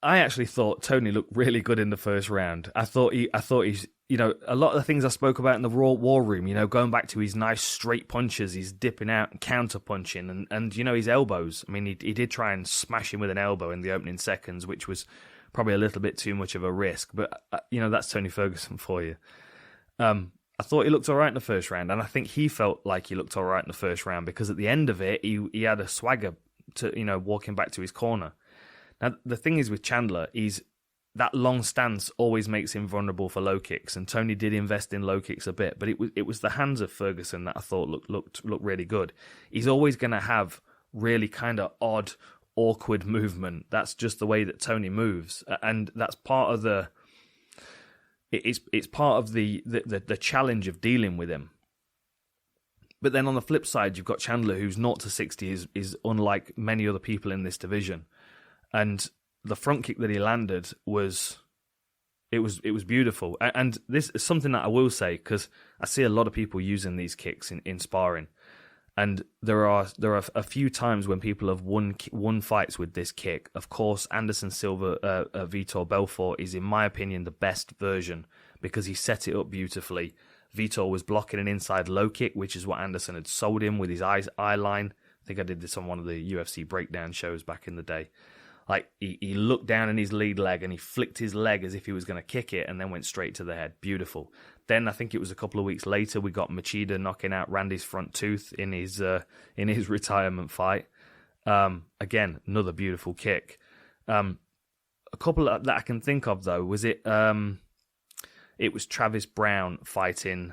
I actually thought Tony looked really good in the first round. I thought he's, a lot of the things I spoke about in the Raw War Room, going back to his nice straight punches, he's dipping out and counter punching, and his elbows. I mean, he did try and smash him with an elbow in the opening seconds, which was probably a little bit too much of a risk. But that's Tony Ferguson for you. I thought he looked all right in the first round, and I think he felt like he looked all right in the first round because at the end of it, he had a swagger to walking back to his corner. Now, the thing is with Chandler, that long stance always makes him vulnerable for low kicks, and Tony did invest in low kicks a bit, but it was the hands of Ferguson that I thought looked really good. He's always going to have really kind of odd, awkward movement. That's just the way that Tony moves, and that's part of it's part of the challenge of dealing with him. But then on the flip side, you've got Chandler, who's 0 to 60 is unlike many other people in this division. And the front kick that he landed was beautiful. And this is something that I will say, because I see a lot of people using these kicks in sparring. And there are a few times when people have won fights with this kick. Of course, Anderson Silva, Vitor Belfort is, in my opinion, the best version because he set it up beautifully. Vitor was blocking an inside low kick, which is what Anderson had sold him with his eye line. I think I did this on one of the UFC breakdown shows back in the day. Like, he looked down in his lead leg and he flicked his leg as if he was going to kick it and then went straight to the head. Beautiful. Then I think it was a couple of weeks later we got Machida knocking out Randy's front tooth in his retirement fight. Again, another beautiful kick. A couple that I can think of though was it was Travis Brown fighting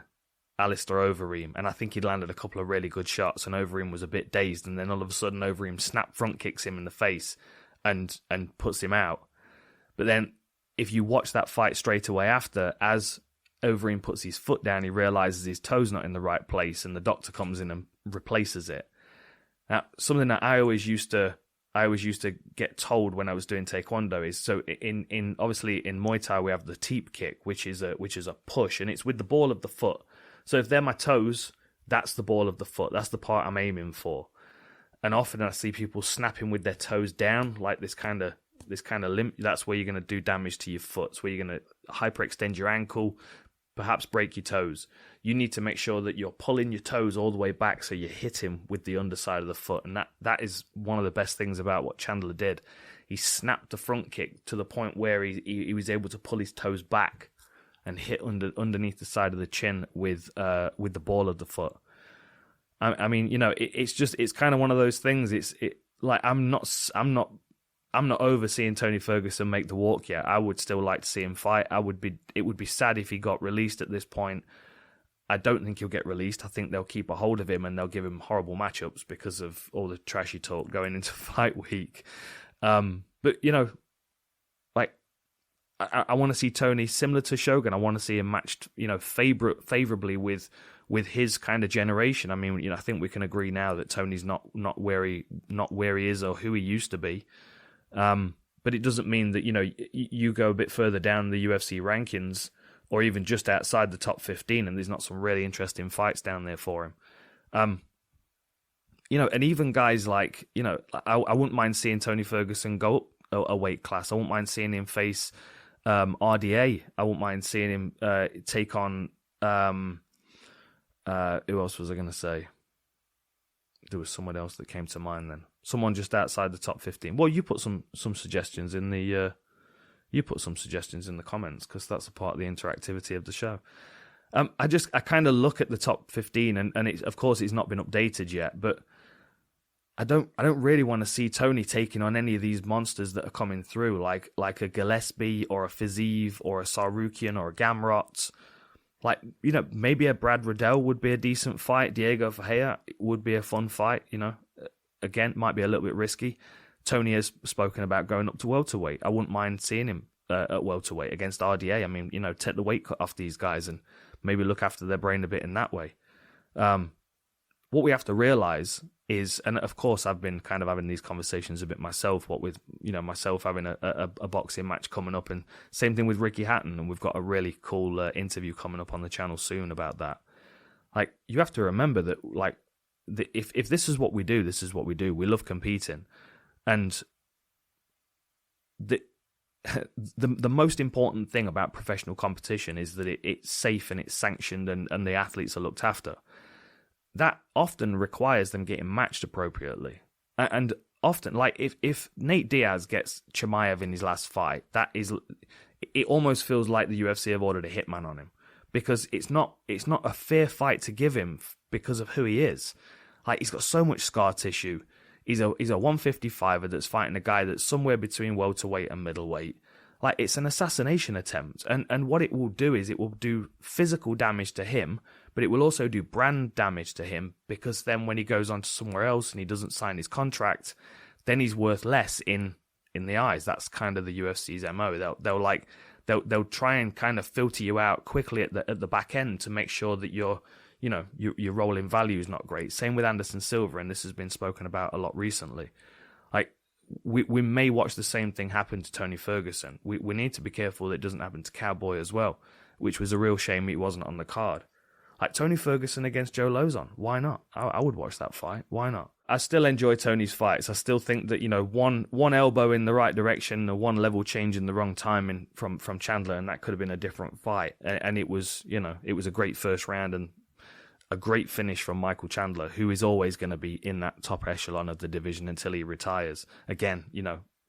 Alistair Overeem, and I think he'd landed a couple of really good shots, and Overeem was a bit dazed, and then all of a sudden Overeem snap front kicks him in the face and puts him out. But then if you watch that fight straight away after, as Overeem puts his foot down, he realizes his toe's not in the right place, and the doctor comes in and replaces it. Now, something that I always used to get told when I was doing Taekwondo is, so in obviously in Muay Thai we have the teep kick, which is a push, and it's with the ball of the foot. So if they're my toes, that's the ball of the foot. That's the part I'm aiming for. And often I see people snapping with their toes down, like this kind of limp. That's where you're going to do damage to your foot. It's where you're going to hyperextend your ankle, perhaps break your toes. You need to make sure that you're pulling your toes all the way back so you hit him with the underside of the foot. And that is one of the best things about what Chandler did. He snapped the front kick to the point where he was able to pull his toes back and hit underneath the side of the chin with the ball of the foot. I mean, it's kind of one of those things. I'm not overseeing Tony Ferguson make the walk yet. I would still like to see him fight. It would be sad if he got released at this point. I don't think he'll get released. I think they'll keep a hold of him and they'll give him horrible matchups because of all the trashy talk going into fight week. But I want to see Tony similar to Shogun. I want to see him matched, favorably with his kind of generation. I mean, I think we can agree now that Tony's not where he is or who he used to be. But it doesn't mean that, you go a bit further down the UFC rankings or even just outside the top 15 and there's not some really interesting fights down there for him. And even guys like, I wouldn't mind seeing Tony Ferguson go up a weight class. I wouldn't mind seeing him face RDA. I wouldn't mind seeing him take on... who else was I going to say? There was someone else that came to mind then. Someone just outside the top 15. Well, you put some suggestions in the comments because that's a part of the interactivity of the show. I kind of look at the top 15 and it's, of course it's not been updated yet, but I don't really want to see Tony taking on any of these monsters that are coming through, like a Gillespie or a Fiziev or a Sarukian or a Gamrot. Like, maybe a Brad Riddell would be a decent fight. Diego Ferreira would be a fun fight, Again, might be a little bit risky. Tony has spoken about going up to welterweight. I wouldn't mind seeing him at welterweight against RDA. I mean, take the weight cut off these guys and maybe look after their brain a bit in that way. What we have to realize is, and of course I've been kind of having these conversations a bit myself, what with, myself having a boxing match coming up, and same thing with Ricky Hatton, and we've got a really cool interview coming up on the channel soon about that. Like, you have to remember that, like, if this is what we do, this is what we do. We love competing. And the most important thing about professional competition is that it's safe and it's sanctioned and the athletes are looked after. That often requires them getting matched appropriately. And often, like if Nate Diaz gets Chimaev in his last fight, it almost feels like the UFC have ordered a hitman on him, because it's not a fair fight to give him because of who he is. Like, he's got so much scar tissue. He's a 155er that's fighting a guy that's somewhere between welterweight and middleweight. Like, it's an assassination attempt. And what it will do is it will do physical damage to him, but it will also do brand damage to him, because then when he goes on to somewhere else and he doesn't sign his contract, then he's worth less in the eyes. That's kind of the UFC's MO. They'll try and kind of filter you out quickly at the back end to make sure that your rolling value is not great. Same with Anderson Silva, and this has been spoken about a lot recently. Like, we may watch the same thing happen to Tony Ferguson. We need to be careful that it doesn't happen to Cowboy as well, which was a real shame he wasn't on the card. Like, Tony Ferguson against Joe Lozon, why not? I would watch that fight. Why not? I still enjoy Tony's fights. I still think that, one elbow in the right direction, or one level change in the wrong timing from Chandler, and that could have been a different fight. And it was, it was a great first round and a great finish from Michael Chandler, who is always going to be in that top echelon of the division until he retires. Again,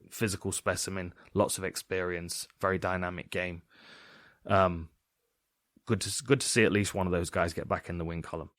physical specimen, lots of experience, very dynamic game. Good to see at least one of those guys get back in the win column.